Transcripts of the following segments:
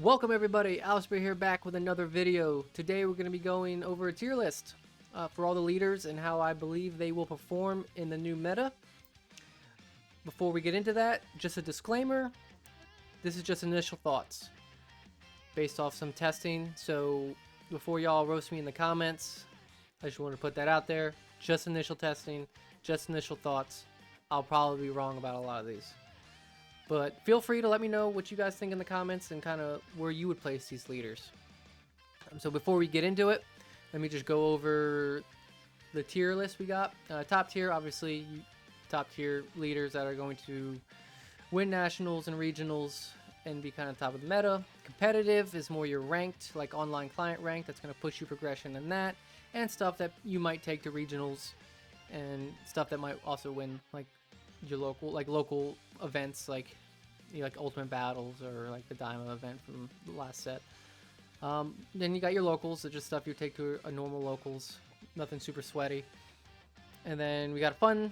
Welcome everybody, Alistair here back with another video. Today we're going to be going over a tier list for all the leaders and how I believe they will perform in the new meta. Before we get into that, just a disclaimer, this is just initial thoughts based off some testing, so before y'all roast me in the comments, I just want to put that out there. Just initial testing, just initial thoughts. I'll probably be wrong about a lot of these. But feel free to let me know what you guys think in the comments and kind of where you would place these leaders. So before we get into it, let me just go over the tier list we got. Top tier, obviously, top tier leaders that are going to win nationals and regionals and be kind of top of the meta. Competitive is more your ranked, like online client rank. That's going to push you progression in that. And stuff that you might take to regionals and stuff that might also win, like your local events, like ultimate battles or like the diamond event from the last set. Then you got your locals, so just stuff you take to a normal locals, nothing super sweaty. And then we got a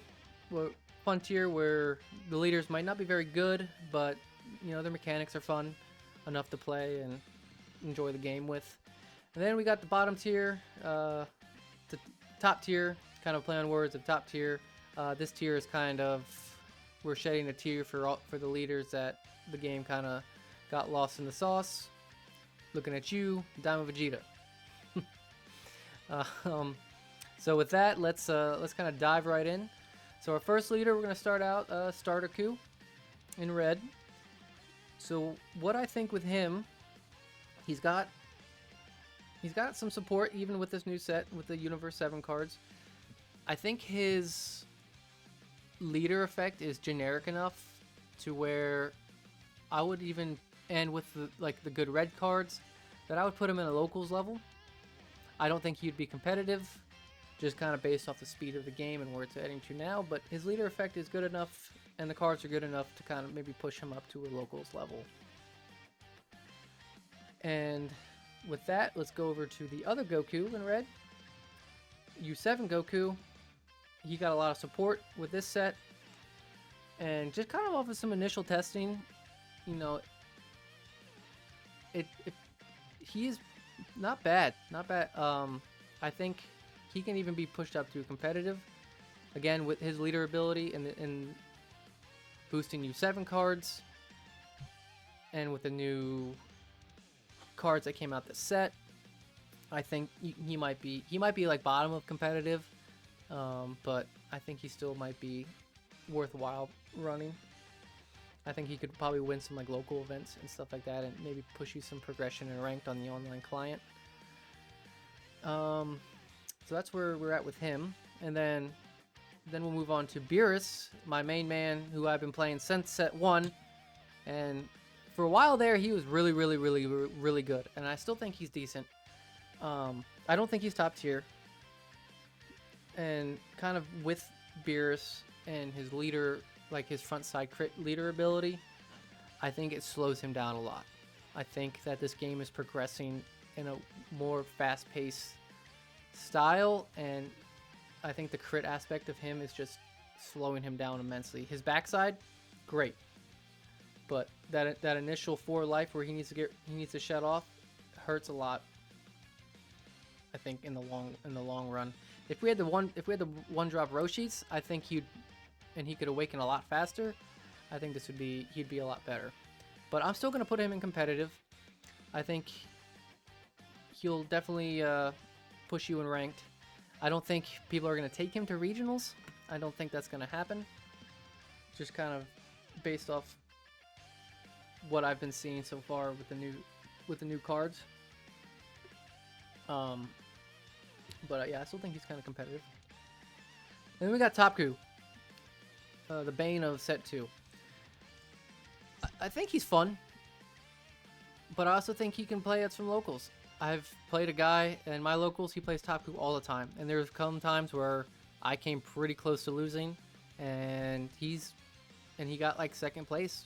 fun tier where the leaders might not be very good, but you know their mechanics are fun enough to play and enjoy the game with. And then we got the bottom tier, the top tier, kind of play on words of top tier. This tier is kind of, we're shedding a tier for the leaders that the game kind of got lost in the sauce. Looking at you, Diamond Vegeta. So with that, let's kind of dive right in. So our first leader, we're gonna start out Starter Coup in red. So what I think with him, he's got some support even with this new set with the Universe 7 cards. I think his leader effect is generic enough to where I would even, and with the good red cards, that I would put him in a locals level. I don't think he'd be competitive, just kind of based off the speed of the game and where it's heading to now, but his leader effect is good enough and the cards are good enough to kind of maybe push him up to a locals level. And with that, let's go over to the other Goku in red. U7 Goku. He got a lot of support with this set, and just kind of off of some initial testing, you know, he is not bad. I think he can even be pushed up to competitive, again with his leader ability and boosting U7 cards, and with the new cards that came out this set. I think he might be like bottom of competitive. But I think he still might be worthwhile running. I think he could probably win some like local events and stuff like that, and maybe push you some progression and ranked on the online client. So that's where we're at with him, and then we'll move on to Beerus, my main man, who I've been playing since set 1, and for a while there he was really good, and I still think he's decent. I don't think he's top tier. And kind of with Beerus and his leader, like his front side crit leader ability, I think it slows him down a lot. I think that this game is progressing in a more fast-paced style, and I think the crit aspect of him is just slowing him down immensely. His backside, great, but that initial 4 life where he needs to shut off hurts a lot. I think in the long run. If we had the one drop Roshis, I think he could awaken a lot faster. I think he'd be a lot better. But I'm still gonna put him in competitive. I think he'll definitely push you in ranked. I don't think people are gonna take him to regionals. I don't think that's gonna happen. Just kind of based off what I've been seeing so far with the new cards. But yeah, I still think he's kind of competitive. And then we got Topku, the bane of set 2. I think he's fun, but I also think he can play at some locals. I've played a guy in my locals, he plays Topku all the time, and there's come times where I came pretty close to losing, and he got like second place.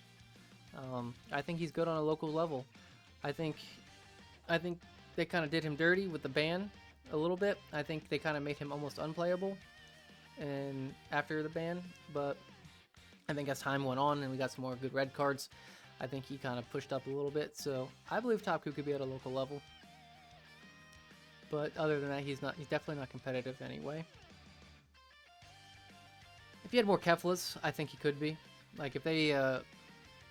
I think he's good on a local level. I think they kind of did him dirty with the ban a little bit. I think they kind of made him almost unplayable and after the ban, but I think as time went on and we got some more good red cards, I think he kind of pushed up a little bit. So I believe Top Coup could be at a local level. But other than that, he's definitely not competitive anyway. If he had more Keflas, I think he could be. Like if they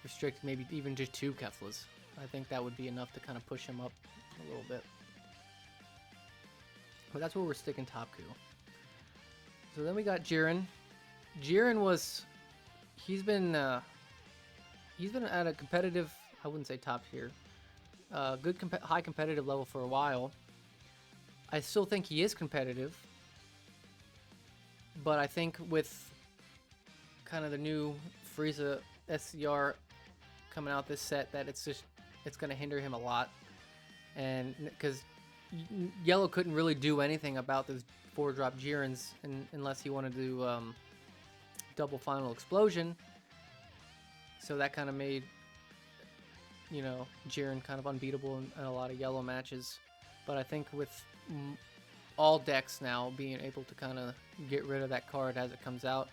restrict maybe even just 2 Keflas, I think that would be enough to kind of push him up a little bit. But that's where we're sticking Top Coup. So then we got Jiren. Jiren he's been at a competitive, I wouldn't say top tier, good high competitive level for a while. I still think he is competitive, but I think with kind of the new Frieza SCR coming out this set, that it's going to hinder him a lot, and because Yellow couldn't really do anything about those 4-drop Jirens unless he wanted to do double final explosion. So that kind of made, you know, Jiren kind of unbeatable in a lot of Yellow matches. But I think with all decks now being able to kind of get rid of that card as it comes out,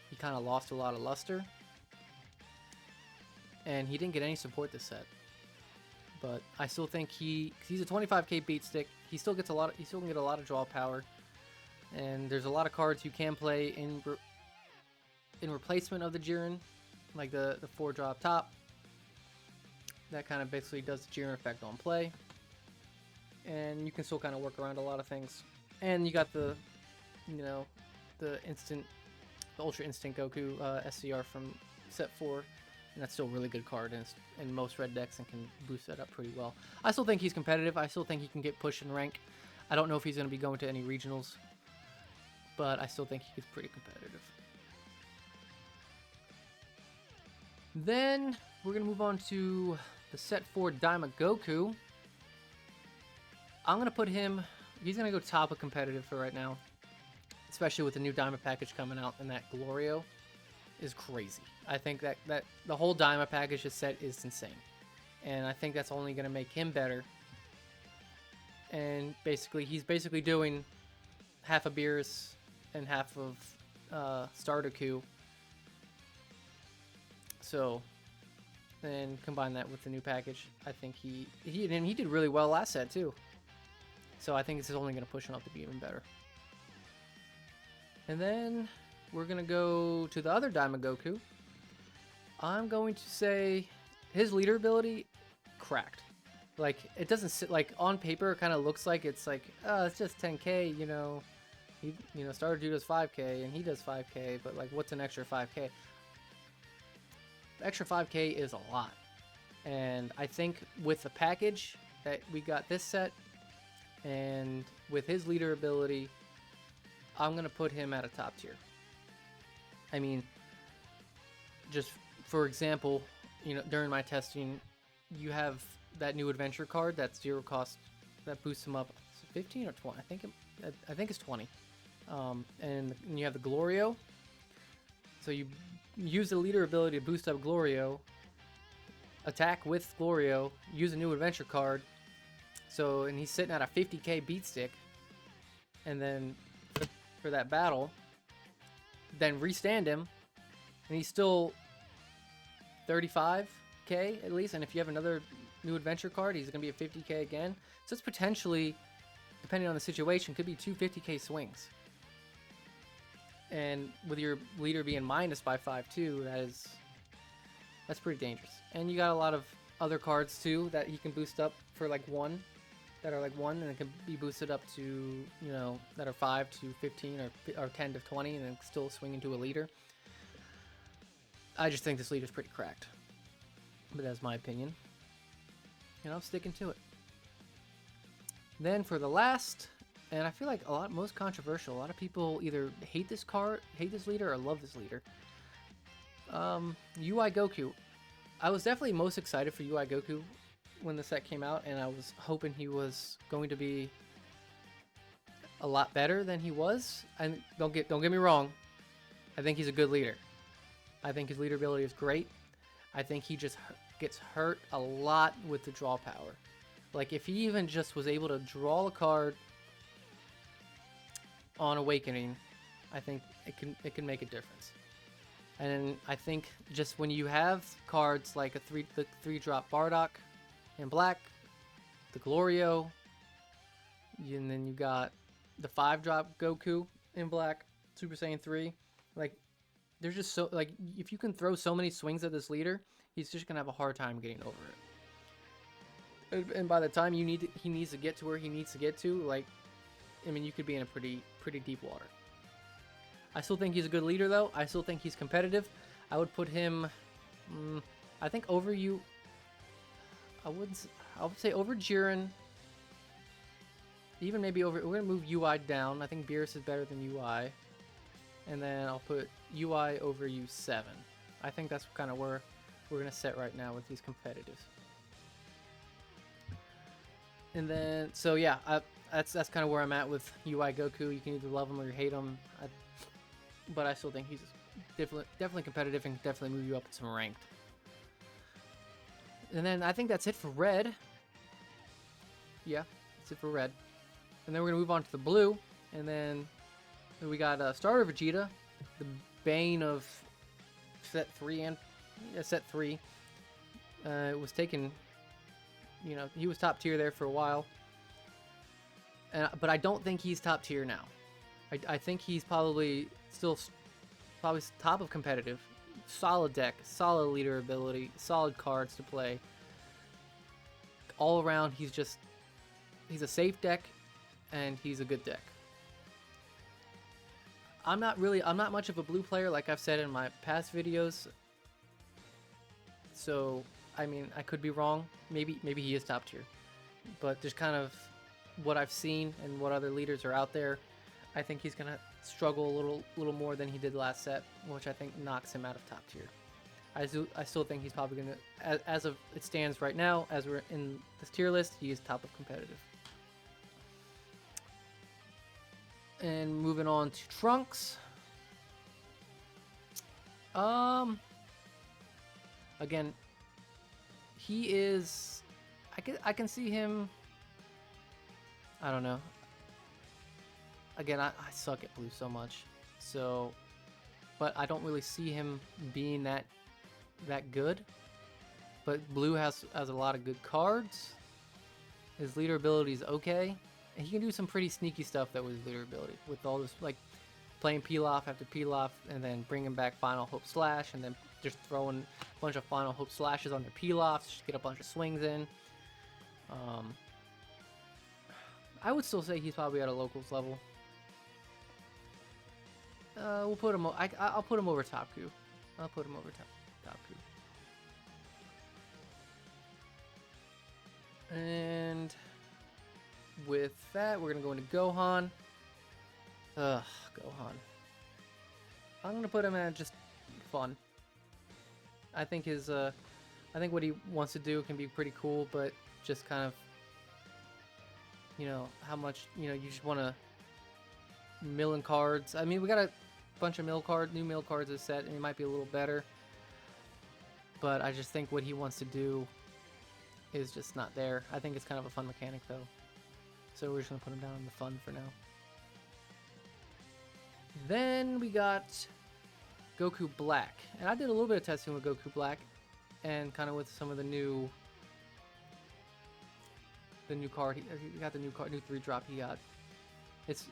he kind of lost a lot of luster. And he didn't get any support this set. But I still think he's a 25k beat stick. He still can get a lot of draw power. And there's a lot of cards you can play in replacement of the Jiren, like the 4-drop top. That kind of basically does the Jiren effect on play. And you can still kind of work around a lot of things. And you got the, you know, the Ultra Instinct Goku SCR from set 4. And that's still a really good card in most red decks and can boost that up pretty well. I still think he's competitive. I still think he can get pushed in rank. I don't know if he's going to be going to any regionals, but I still think he's pretty competitive. Then we're going to move on to the set 4 Daima Goku. I'm going to put him, he's going to go top of competitive for right now, especially with the new Daima package coming out, and that Glorio is crazy. I think that the whole Daima package this set is insane, and I think that's only going to make him better. And basically, he's basically doing half of Beerus and half of Starter Coup. So then combine that with the new package, I think he did really well last set too. So I think this is only going to push him up to be even better. And then we're going to go to the other Daima Goku. I'm going to say his leader ability, cracked. Like, it doesn't sit, like, on paper, it kind of looks like it's like, oh, it's just 10k, you know. Starter Dude does 5k, and he does 5k, but, like, what's an extra 5k? The extra 5k is a lot. And I think with the package that we got this set, and with his leader ability, I'm going to put him at a top tier. I mean, just for example, you know, during my testing, you have that new adventure card that's 0 cost that boosts him up 15 or 20. I think it's 20. And you have the Glorio. So you use the leader ability to boost up Glorio, attack with Glorio, use a new adventure card. So, and he's sitting at a 50k beat stick, and then for that battle, then restand him, and he's still 35k at least. And if you have another new adventure card, he's going to be a 50k again. So it's potentially, depending on the situation, could be 2 50k swings. And with your leader being minus by 5 too, that's pretty dangerous. And you got a lot of other cards too that he can boost up for like 1, that are like 1, and it can be boosted up to, you know, that are 5 to 15 or 10 to 20, and then still swing into a leader. I just think this leader's pretty cracked, but that's my opinion, and I'm sticking to it. Then for the last, and I feel like most controversial, a lot of people either hate this leader, or love this leader. UI Goku. I was definitely most excited for UI Goku when the set came out, and I was hoping he was going to be a lot better than he was. And don't get me wrong, I think he's a good leader. I think his leader ability is great. I think he just gets hurt a lot with the draw power. Like, if he even just was able to draw a card on Awakening, I think it can make a difference. And I think just when you have cards like the 3-drop Bardock in black, the Glorio, and then you got the 5-drop Goku in black, Super Saiyan 3. Like, there's just so, like, if you can throw so many swings at this leader, he's just gonna have a hard time getting over it. And by the time he needs to get to where he needs to get to, like, I mean, you could be in a pretty deep water. I still think he's a good leader, though. I still think he's competitive. I would put him, I think over you. I would say over Jiren. Even maybe over. We're gonna move UI down. I think Beerus is better than UI. And then I'll put UI over U7. I think that's kind of where we're gonna set right now with these competitive. And then, so yeah, that's kind of where I'm at with UI Goku. You can either love him or you hate him, but I still think he's definitely competitive and definitely move you up to some ranked. And then I think that's it for red. Yeah, that's it for red. And then we're gonna move on to the blue, and then we got starter Vegeta, the bane of set 3 and set 3. It was taken, you know, he was top tier there for a while, but I don't think he's top tier now. I think he's probably still top of competitive, solid deck, solid leader ability, solid cards to play. All around, he's a safe deck, and he's a good deck. I'm not much of a blue player, like I've said in my past videos. So, I mean, I could be wrong. Maybe he is top tier. But just kind of what I've seen and what other leaders are out there, I think he's gonna struggle a little more than he did last set, which I think knocks him out of top tier. I still think he's probably gonna, as of it stands right now, as we're in this tier list, he is top of competitive. And moving on to Trunks. Again, he is. I can see him. I don't know. Again, I suck at blue so much, so, but I don't really see him being that good. But blue has a lot of good cards. His leader ability is okay. And he can do some pretty sneaky stuff that was leader ability with all this, like playing Pilaf after Pilaf and then bringing back Final Hope Slash and then just throwing a bunch of Final Hope Slashes on their Pilafs just to get a bunch of swings in. I would still say he's probably at a locals level. We'll put him. I'll put him over Topku. I'll put him over Topku. And with that, we're gonna go into Gohan. Gohan. I'm gonna put him at just fun. I think what he wants to do can be pretty cool, but just kind of, you know, how much, you know, you just want to mill in cards. I mean, we got a bunch of new mill cards this set, and it might be a little better, but I just think what he wants to do is just not there. I think it's kind of a fun mechanic, though. So we're just going to put him down in the fun for now. Then we got Goku Black. And I did a little bit of testing with Goku Black and kind of with some of the new card. He got the new 3-drop he got.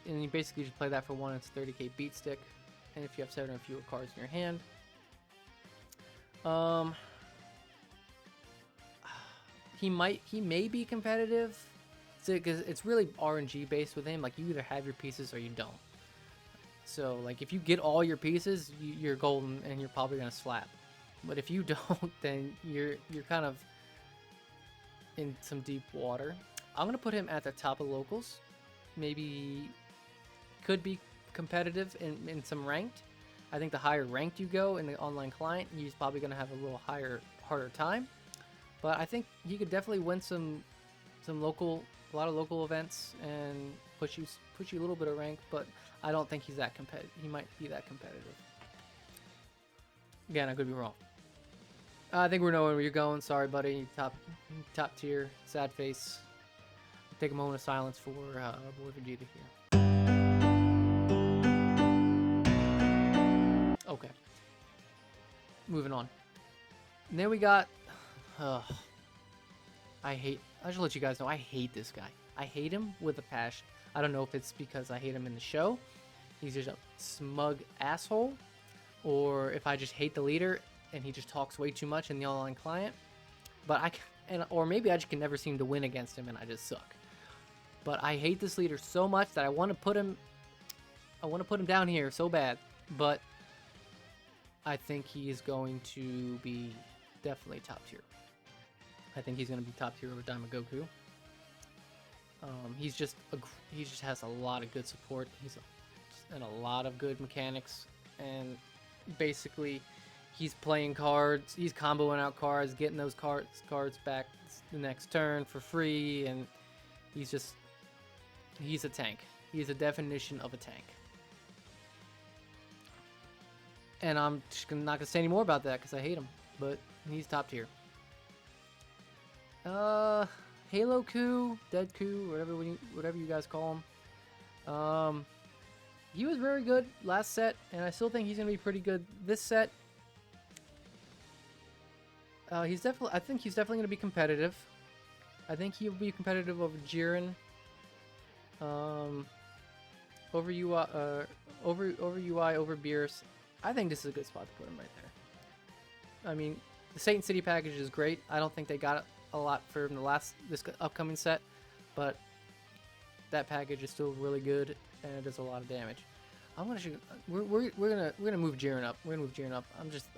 And you basically just play that for 1. It's 30k beat stick. And if you have 7 or fewer cards in your hand. He may be competitive. Because it's really RNG based with him. Like, you either have your pieces or you don't. So, like, if you get all your pieces, you're golden and you're probably gonna slap. But if you don't, then you're kind of in some deep water. I'm gonna put him at the top of locals. Maybe could be competitive in some ranked. I think the higher ranked you go in the online client, he's probably gonna have a little harder time. But I think he could definitely win a lot of local events and push you a little bit of rank, but I don't think he's that competitive. He might be that competitive. Again, I could be wrong. I think we know where you're going. Sorry, buddy. Top tier, sad face. Take a moment of silence for our boy Vegeta here. Okay. moving on. And then we got, I should let you guys know, I hate this guy. I hate him with a passion. I don't know if it's because I hate him in the show. He's just a smug asshole. Or if I just hate the leader and he just talks way too much in the online client. But or maybe I just can never seem to win against him and I just suck. But I hate this leader so much that I want to put him down here so bad. But I think he is going to be definitely top tier. I think he's going to be top tier over Diamond Goku. He just has a lot of good support. And a lot of good mechanics, and basically he's playing cards, he's comboing out cards, getting those cards back the next turn for free, and he's a tank. He's a definition of a tank. And I'm just not gonna say any more about that because I hate him, but he's top tier. Halo Coup, Dead Coup, whatever you guys call him. He was very good last set, and I still think he's gonna be pretty good this set. I think he's definitely gonna be competitive. I think he'll be competitive over Jiren. Over UI, over Beerus. I think this is a good spot to put him right there. I mean, the Satan City package is great. I don't think they got a lot for this upcoming set, but that package is still really good and it does a lot of damage. We're gonna move Jiren up. We're gonna move Jiren up.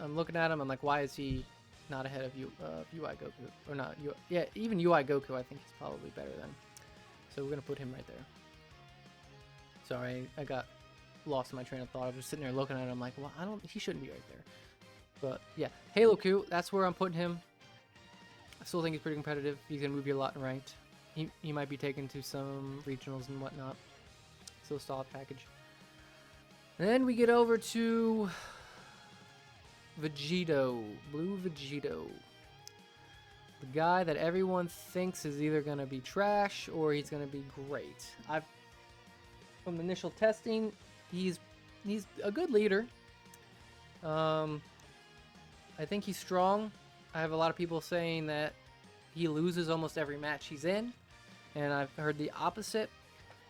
I'm looking at him. I'm like, why is he not ahead of UI Goku or not? Yeah, even UI Goku. I think he's probably better than. So we're gonna put him right there. Sorry, I got lost in my train of thought. I was just sitting there looking at him. I'm like, well, he shouldn't be right there. But yeah, Halo Q. That's where I'm putting him. I still think he's pretty competitive. He's gonna move you a lot in ranked. He might be taken to some regionals and whatnot. Still a solid package. Then we get over to Vegito, Blue Vegito. The guy that everyone thinks is either going to be trash or he's going to be great. From the initial testing, he's a good leader. I think he's strong. I have a lot of people saying that he loses almost every match he's in, and I've heard the opposite.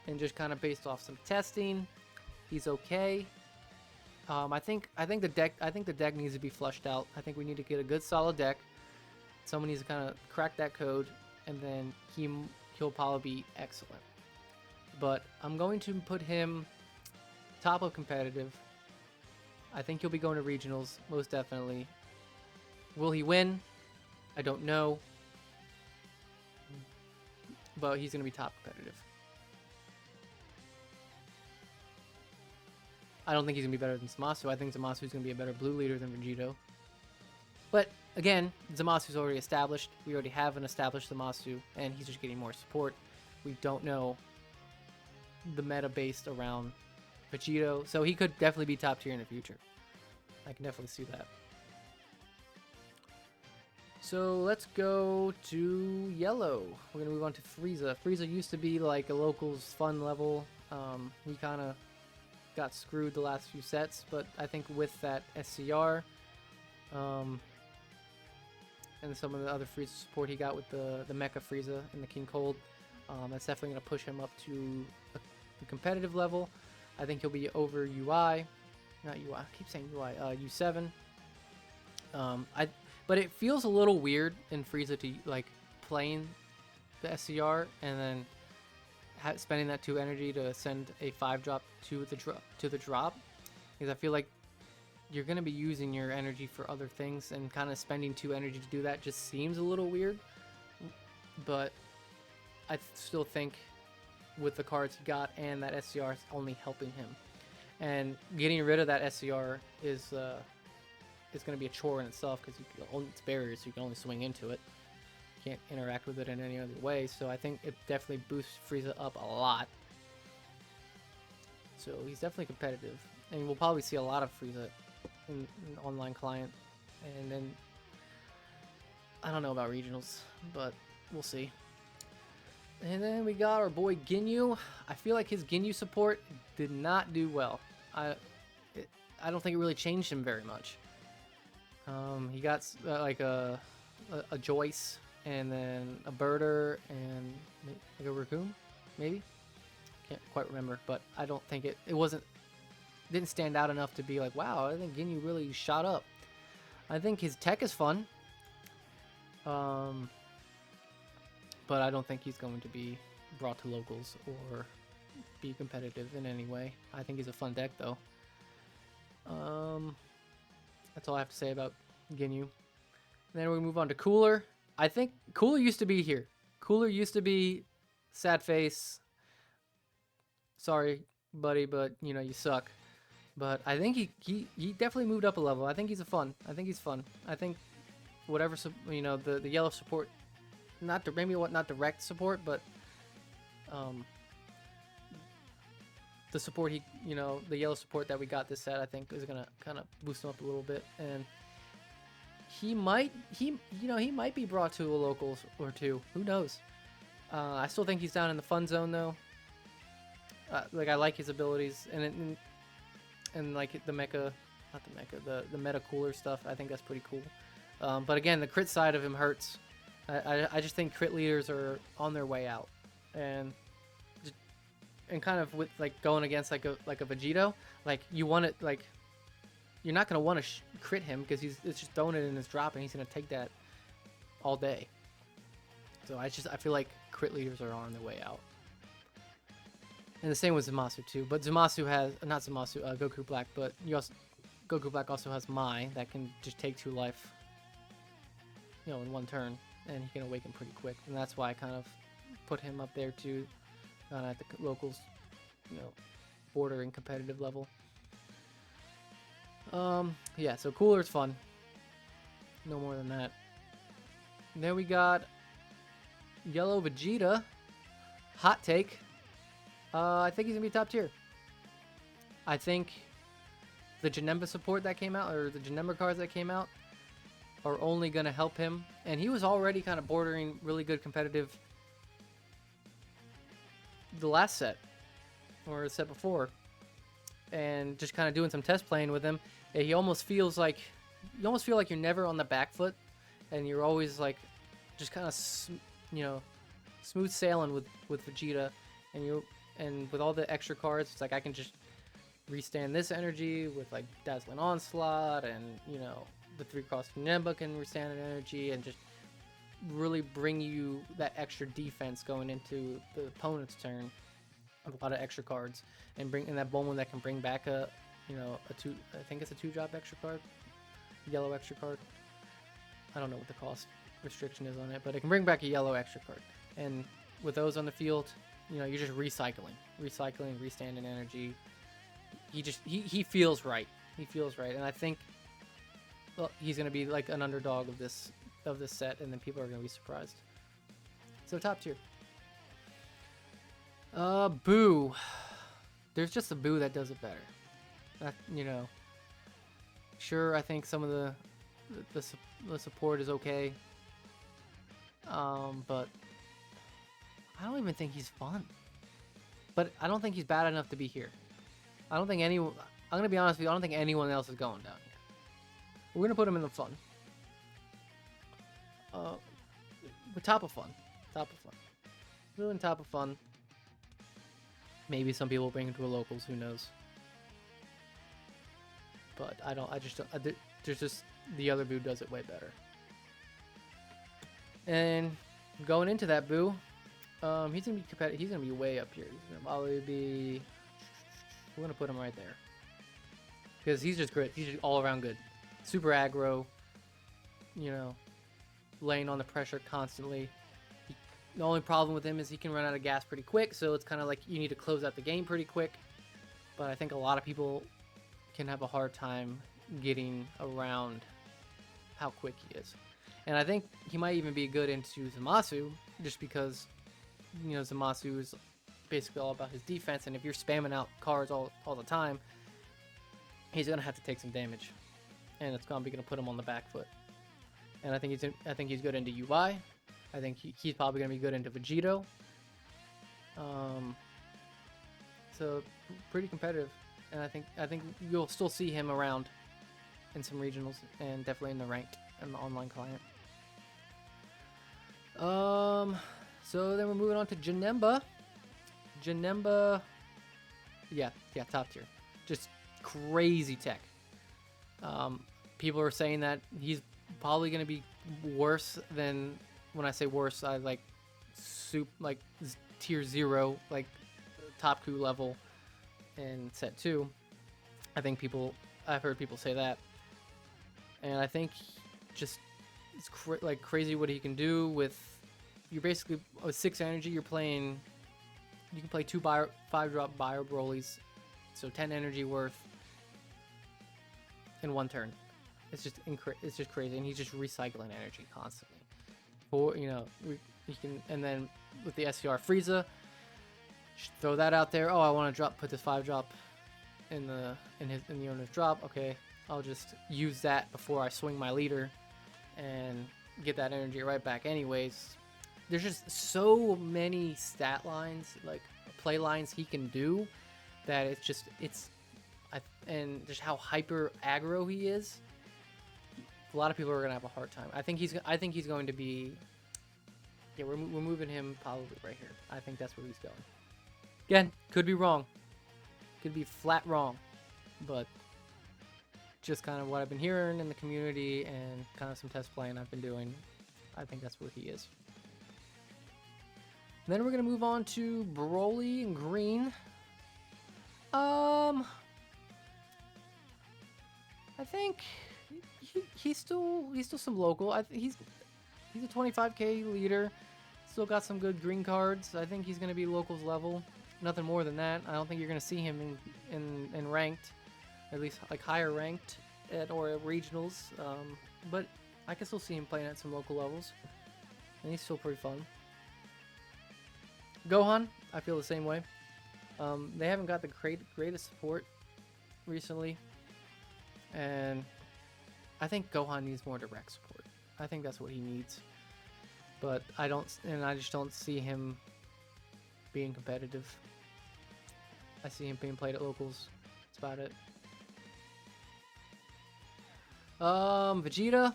And just kind of based off some testing, he's okay. I think the deck needs to be flushed out. I think we need to get a good solid deck. Someone needs to kind of crack that code, and then he'll probably be excellent. But I'm going to put him top of competitive. I think he'll be going to regionals, most definitely. Will he win? I don't know. But he's going to be top competitive. I don't think he's going to be better than Zamasu. I think Zamasu's going to be a better blue leader than Vegito. But, again, Zamasu's already established. We already have an established Zamasu, and he's just getting more support. We don't know the meta based around Vegito, so he could definitely be top tier in the future. I can definitely see that. So let's go to yellow. We're going to move on to Frieza. Frieza used to be like a locals fun level. He kind of got screwed the last few sets, but I think with that SCR and some of the other Frieza support he got with the Mecha Frieza and the King Cold, that's definitely going to push him up to a competitive level. I think he'll be over UI, not UI, I keep saying UI, U7. But it feels a little weird in Frieza to like playing the SCR and then spending that 2 energy to send a 5-drop to the drop, because I feel like you're going to be using your energy for other things, and kind of spending 2 energy to do that just seems a little weird. But I still think with the cards he got and that SCR is only helping him, and getting rid of that SCR is going to be a chore in itself, because it's barriers, so you can only swing into it. Can't interact with it in any other way, so I think it definitely boosts Frieza up a lot. So he's definitely competitive, and we'll probably see a lot of Frieza in online client, and then I don't know about regionals, but we'll see. And then we got our boy Ginyu. I feel like his Ginyu support did not do well. I don't think it really changed him very much. He got like a Joyce, and then a Birder, and like a Raccoon, maybe. Can't quite remember, but I don't think it didn't stand out enough to be like, wow, I think Ginyu really shot up. I think his tech is fun, but I don't think he's going to be brought to locals or be competitive in any way. I think he's a fun deck though. That's all I have to say about Ginyu. Then we move on to Cooler. I think Cooler used to be here. Cooler used to be sad face. Sorry, buddy, but you know you suck. But I think he definitely moved up a level. I think he's fun. I think whatever the yellow support, not direct support, but the support the yellow support that we got this set, I think is gonna kind of boost him up a little bit, and he might be brought to a locals or two. Who knows? I still think he's down in the fun zone though. Like I like his abilities and like the meta cooler stuff. I think that's pretty cool. But again, the crit side of him hurts. I just think crit leaders are on their way out, and kind of with like going against like a Vegito, like you want it, like you're not gonna want to crit him because it's just throwing it in his drop and he's gonna take that all day. So I feel like crit leaders are on their way out. And the same with Zamasu too, but Zamasu has Goku Black, but Goku Black also has Mai that can just take 2 life, in 1 turn, and he can awaken pretty quick, and that's why I kind of put him up there too, at the locals, bordering competitive level. Yeah, so Cooler's fun. No more than that. And then we got Yellow Vegeta. Hot take. I think he's gonna be top tier. I think the Janemba support that came out, or the Janemba cards that came out, are only gonna help him. And he was already kind of bordering really good competitive the last set, or the set before. And just kind of doing some test playing with him, he almost feels like you're never on the back foot, and you're always like just kind of smooth sailing with Vegeta, and with all the extra cards, it's like I can just restand this energy with like Dazzling Onslaught, and the 3-cross Nemba can restand an energy, and just really bring you that extra defense going into the opponent's turn with a lot of extra cards, and that Bulma that can bring back a 2, I think it's a 2-drop extra card, yellow extra card. I don't know what the cost restriction is on it, but it can bring back a yellow extra card, and with those on the field, you're just recycling, restanding energy. He feels right. He feels right, and I think he's gonna be like an underdog of this set, and then people are gonna be surprised. So top tier. Boo. There's just a Boo that does it better. Sure, I think some of the support is okay. But I don't even think he's fun. But I don't think he's bad enough to be here. I'm gonna be honest with you, I don't think anyone else is going down here. We're gonna put him in the fun. But top of fun. Really top of fun. Maybe some people bring him to a locals, who knows. But there's just the other Boo does it way better. And going into that Boo, he's gonna be competitive. He's gonna be way up here. He's gonna probably be. We're gonna put him right there because he's just great. He's just all around good. Super aggro. Laying on the pressure constantly. The only problem with him is he can run out of gas pretty quick, so it's kind of like you need to close out the game pretty quick. But I think a lot of people can have a hard time getting around how quick he is. And I think he might even be good into Zamasu, just because, Zamasu is basically all about his defense, and if you're spamming out cards all the time, he's going to have to take some damage. And it's going to put him on the back foot. And I think he's good into UI. I think he's probably going to be good into Vegito. So pretty competitive, and I think you'll still see him around in some regionals, and definitely in the ranked and the online client. So then we're moving on to Janemba. Janemba, yeah, top tier. Just crazy tech. People are saying that he's probably going to be worse than, when I say worse, I like tier 0, like top coup level in set 2. I've heard people say that. And I think just it's crazy what he can do with, you're basically with 6 energy, you can play 2 5-drop bio Broly's, so 10 energy worth in 1 turn. It's just crazy, and he's just recycling energy constantly. Or he can, and then with the SCR Frieza, throw that out there. Oh, I want to put this 5-drop in the owner's drop. Okay, I'll just use that before I swing my leader and get that energy right back anyways. There's just so many stat lines, like play lines he can do, that and just how hyper aggro he is. A lot of people are gonna have a hard time. I think he's going to be. Yeah, we're moving him probably right here. I think that's where he's going. Again, could be wrong. Could be flat wrong, but just kind of what I've been hearing in the community and kind of some test playing I've been doing, I think that's where he is. And then we're gonna move on to Broly and Green. I think he's still some local. He's a 25k leader. Still got some good green cards. I think he's gonna be locals level. Nothing more than that. I don't think you're gonna see him in ranked, at least like higher ranked or at regionals. But I can still see him playing at some local levels, and he's still pretty fun. Gohan, I feel the same way. They haven't got the greatest support recently, and I think Gohan needs more direct support. I think that's what he needs, but I just don't see him being competitive. I see him being played at locals. That's about it. Vegeta,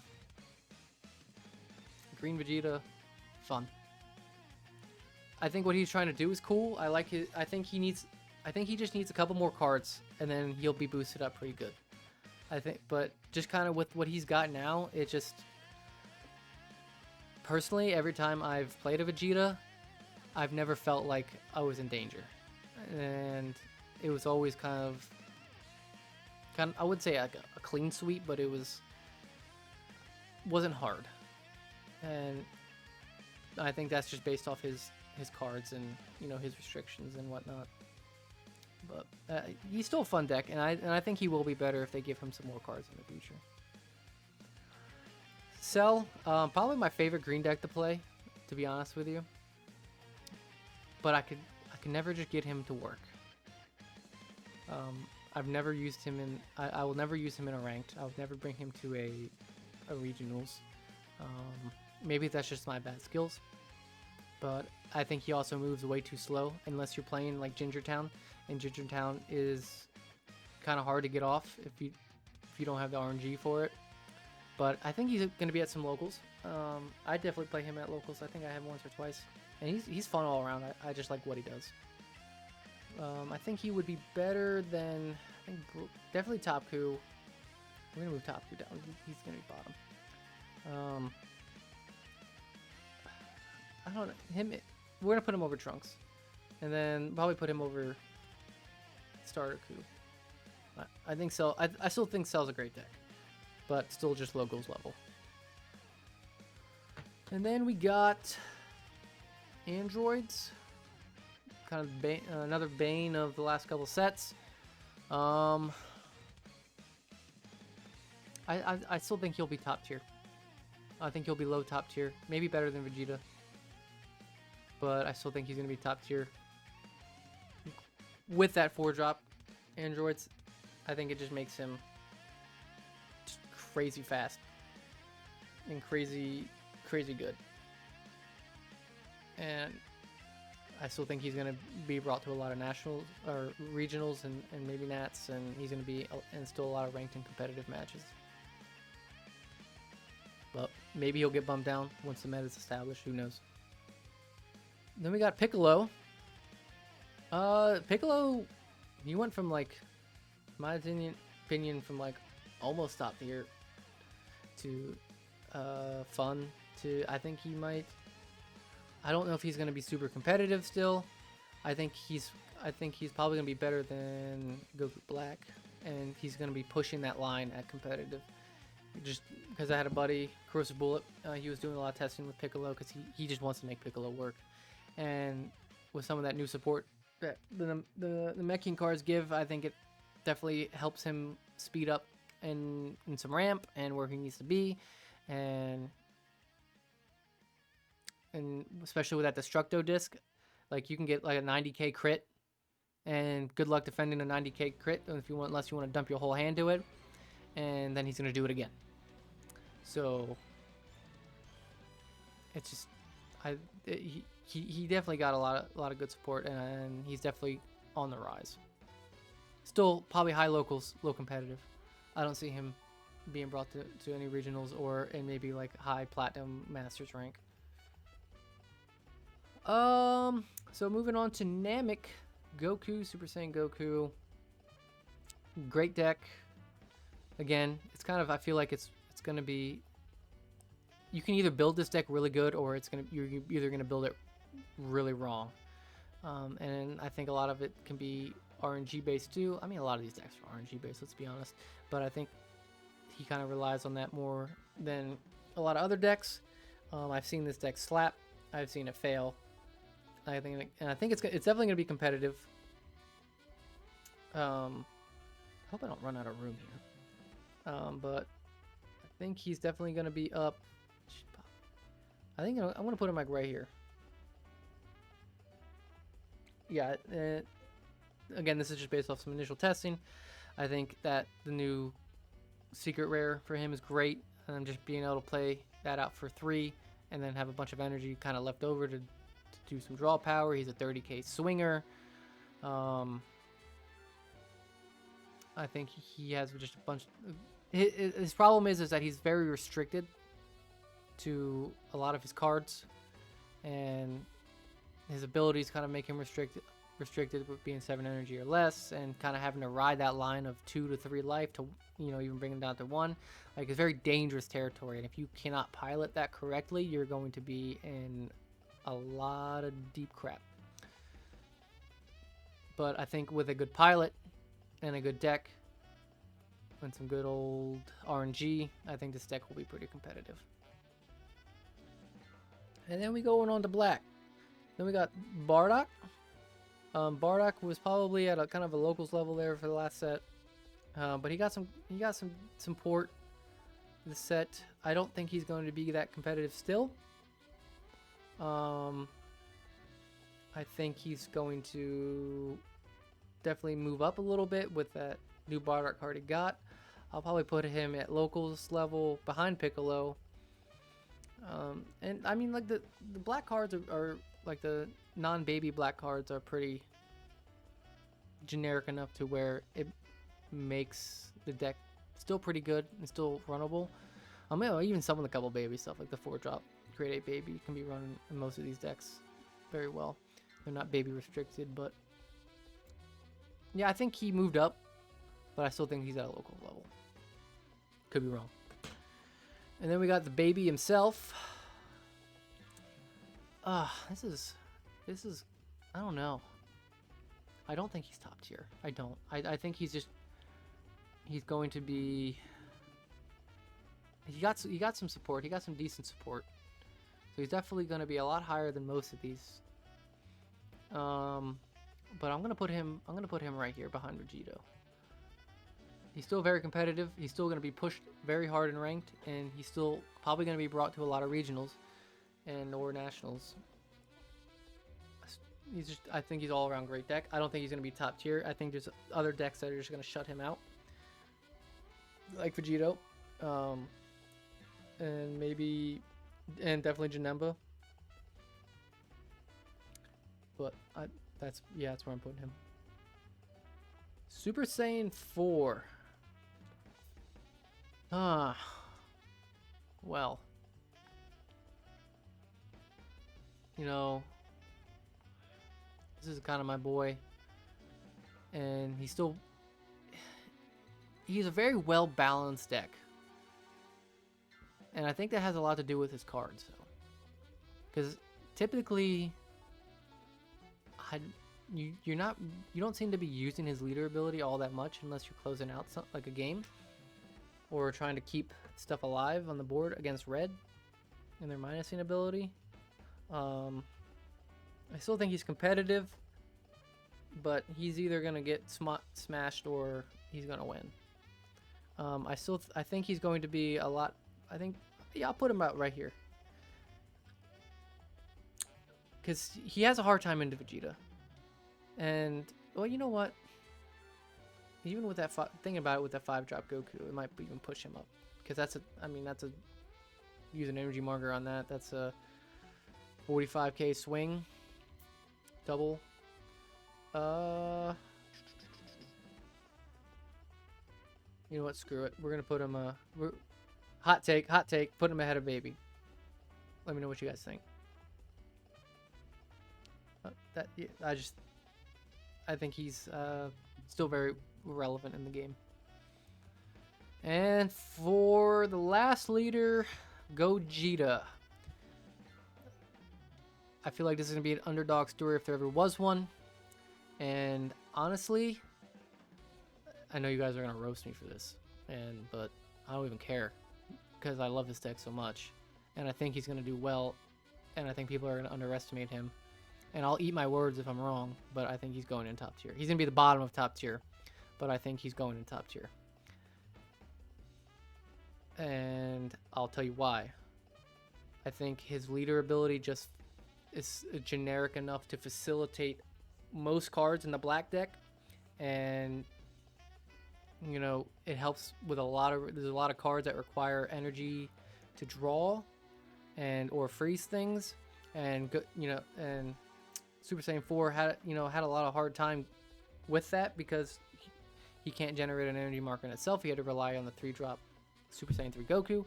Green Vegeta, fun. I think what he's trying to do is cool. I like his. I think he just needs a couple more cards, and then he'll be boosted up pretty good. I think, but just kind of with what he's got now, it just, personally, every time I've played a Vegeta, I've never felt like I was in danger, and it was always kind of I would say like a clean sweep, but it wasn't hard, and I think that's just based off his cards and his restrictions and whatnot. But he's still a fun deck, and I think he will be better if they give him some more cards in the future. Cell, probably my favorite green deck to play, to be honest with you. But I could never just get him to work. I've never used him in. I will never use him in a ranked. I'll never bring him to a regionals. Maybe that's just my bad skills. But I think he also moves way too slow unless you're playing like Gingertown, and Gingertown is kind of hard to get off if you don't have the RNG for it. But I think he's going to be at some locals. I definitely play him at locals. I think I have once or twice, and he's fun all around. I just like what he does. I think he would be better than, definitely Top Coup. We're gonna move Top Coup down. He's gonna be bottom. I don't know him. We're gonna put him over Trunks, and then probably put him over Starter Coup. I think Cell. I still think Cell's a great deck, but still just locals level. And then we got androids. Kind of another bane of the last couple sets. I still think he'll be top tier. I think he'll be low top tier, maybe better than Vegeta. But I still think he's gonna be top tier. With that 4-drop androids, I think it just makes him just crazy fast and crazy good. And I still think he's going to be brought to a lot of nationals or regionals and maybe nats, and he's going to be in still a lot of ranked and competitive matches. Maybe he'll get bumped down once the meta is established. Who knows? Then we got Piccolo. Piccolo, he went from like, my opinion, from like almost top tier to fun to, I think he might. I don't know if he's gonna be super competitive still. I think he's probably gonna be better than Goku Black, and he's gonna be pushing that line at competitive. Just because I had a buddy, Corrosive Bullet, he was doing a lot of testing with Piccolo because he just wants to make Piccolo work. And with some of that new support that the Mechian cards give, I think it definitely helps him speed up in some ramp and where he needs to be. And especially with that Destructo disc, like you can get like a 90k crit, and good luck defending a 90k crit unless you want to dump your whole hand to it, and then he's gonna do it again. So it's just he definitely got a lot of good support, and he's definitely on the rise. Still probably high locals, low competitive. I don't see him being brought to any regionals or in maybe like high platinum masters rank. So moving on to Namek Goku, Super Saiyan Goku. Great deck. Again, it's kind of, I feel like it's gonna be, you can either build this deck really good or you're either gonna build it really wrong. And I think a lot of it can be RNG based too. I mean, a lot of these decks are RNG based, let's be honest, but I think he kind of relies on that more than a lot of other decks. I've seen this deck slap. I've seen it fail. I think it's definitely gonna be competitive. I hope I don't run out of room here. But I think he's definitely gonna be up. I think I'm gonna put him like right here. Yeah. Again, this is just based off some initial testing. I think that the new secret rare for him is great, and just being able to play that out for 3 and then have a bunch of energy kind of left over to do some draw power. He's a 30k swinger. I think he has just a bunch. His problem is that he's very restricted to a lot of his cards, and his abilities kind of make him restricted with being 7 energy or less, and kind of having to ride that line of 2 to 3 life to, you know, even bring him down to 1. Like, it's very dangerous territory, and if you cannot pilot that correctly, you're going to be in a lot of deep crap. But I think with a good pilot and a good deck and some good old RNG, I think this deck will be pretty competitive. And then we go on to black. Then we got Bardock. Bardock was probably at a kind of a locals level there for the last set, but he got some support this set. I don't think he's going to be that competitive still. I think he's going to definitely move up a little bit with that new Bardock card he got. I'll probably put him at locals level behind Piccolo. And I mean, like the black cards are like the non-baby black cards are pretty generic enough to where it makes the deck still pretty good and still runnable. Even some of the couple baby stuff like the 4-drop Grade 8 baby can be run in most of these decks very well. They're not baby restricted, but yeah, I think he moved up, but I still think he's at a local level. Could be wrong. And then we got the baby himself. This is, I don't know. I don't think he's top tier. I don't. I think he's going to be. He got some support. He got some decent support. So he's definitely going to be a lot higher than most of these. But I'm gonna put him right here behind Vegito. He's still very competitive. He's still going to be pushed very hard in ranked, and he's still probably going to be brought to a lot of regionals or nationals. I think he's all around great deck. I don't think he's going to be top tier. I think there's other decks that are just going to shut him out, like Vegito, and definitely Janemba. But that's where I'm putting him. Super Saiyan 4. Well, you know, this is kind of my boy, and he's a very well balanced deck, and I think that has a lot to do with his cards, because typically, you don't seem to be using his leader ability all that much unless you're closing out like a game, or trying to keep stuff alive on the board against red and their minusing ability. I still think he's competitive, but he's either gonna get smashed or he's gonna win. I think he's going to be a lot. Yeah, I'll put him out right here because he has a hard time into Vegeta. And well, you know what? Even with that thinking about it, with that 5-drop Goku, it might even push him up, because that's a use an energy marker on that. That's a 45k swing double. You know what? Screw it. We're gonna put him. Hot take. Put him ahead of Baby. Let me know what you guys think. I think he's still very relevant in the game. And for the last leader, Gogeta. I feel like this is going to be an underdog story if there ever was one. And honestly, I know you guys are going to roast me for this, but I don't even care, because I love this deck so much. And I think he's going to do well, and I think people are going to underestimate him. And I'll eat my words if I'm wrong, but I think he's going in top tier. He's going to be the bottom of top tier, but I think he's going in top tier. And I'll tell you why. I think his leader ability just is generic enough to facilitate most cards in the black deck, and you know, it helps with there's a lot of cards that require energy to draw or freeze things, and and Super Saiyan 4 had a lot of hard time with that, because he can't generate an energy marker in itself. He had to rely on the 3-drop Super Saiyan 3 Goku,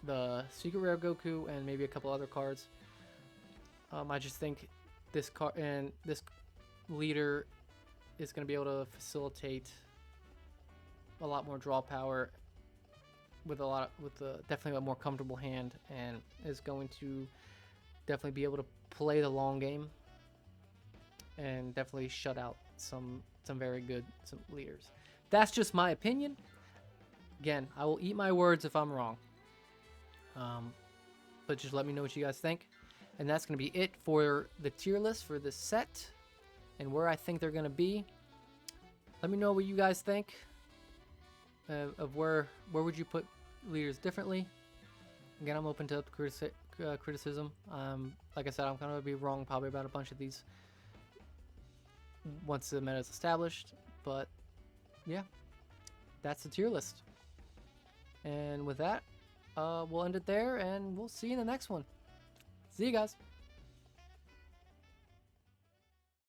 the Secret Rare Goku, and maybe a couple other cards. I just think this leader is going to be able to facilitate a lot more draw power with definitely a more comfortable hand, and is going to definitely be able to play the long game and definitely shut out some very good leaders. That's just my opinion. Again, I will eat my words if I'm wrong. But just let me know what you guys think. And that's going to be it for the tier list for this set and where I think they're going to be. Let me know what you guys think of where would you put leaders differently. Again, I'm open to criticism. Like I said, I'm going to be wrong probably about a bunch of these once the meta is established. But yeah, that's the tier list. And with that, we'll end it there, and we'll see you in the next one. See you guys.